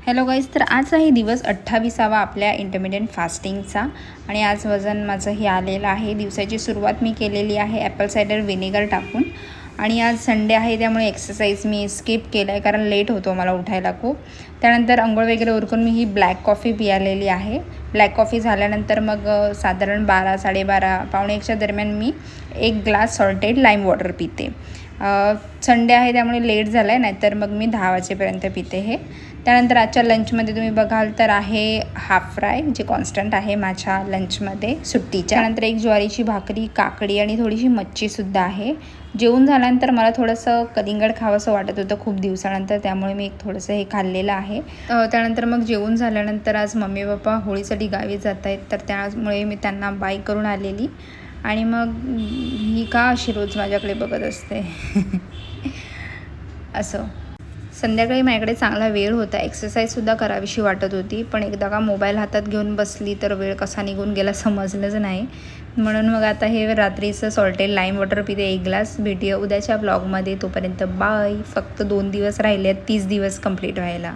Hello guys, तर आज आहे दिवस 28वा आपल्या इंटरमिडियंट फास्टिंगचा आणि आज वजन माझं हे आलेलं आहे. दिवसाची सुरुवात मी केलेली आहे ॲपल सायडर व्हिनेगर टाकून आणि आज संडे आहे त्यामुळे एक्सरसाइज मी स्किप केला आहे कारण लेट होतो मला उठायला खूप. त्यानंतर अंघोळ वगैरे उरकून मी ही ब्लॅक कॉफी पियालेली आहे. ब्लॅक कॉफी झाल्यानंतर मग साधारण 12, 12:30, पावणे 1च्या दरम्यान मी 1 ग्लास सॉल्टेड लाईम वॉटर पिते. संडे आहे त्यामुळे लेट झाला आहे, नाहीतर मग मी 10 वाजेपर्यंत पिते हे. त्यानंतर आजच्या लंचमध्ये तुम्ही बघाल तर आहे हाफ फ्राय, जे कॉन्स्टंट आहे माझ्या लंचमध्ये सुट्टीच्या. त्यानंतर एक ज्वारीची भाकरी, काकडी आणि थोडीशी मच्छीसुद्धा आहे. जेवून झाल्यानंतर मला थोडंसं कलिंगड खावंसं वाटत होतं खूप दिवसानंतर, त्यामुळे मी थोडंसं हे खाल्लेलं आहे. त्यानंतर मग जेवून झाल्यानंतर आज मम्मी पप्पा होळीसाठी गावी जात आहेत, तर त्यामुळे मी त्यांना बाय करून आलेली. आणि मग ही का अशी रोज माझ्याकडे बघत असते असं. संध्याकाळी माझ्याकडे चांगला वेळ होता, एक्सरसाइजसुद्धा करावीशी वाटत होती, पण एकदा का मोबाईल हातात घेऊन बसली तर वेळ कसा निघून गेला समजलंच नाही. म्हणून मग आता हे रात्रीचं सॉल्टेड लाईम वॉटर पिते 1 ग्लास. भेटूया उद्याच्या ब्लॉगमध्ये. तोपर्यंत बाय. फक्त 2 दिवस राहिले आहेत 30 दिवस कंप्लीट व्हायला.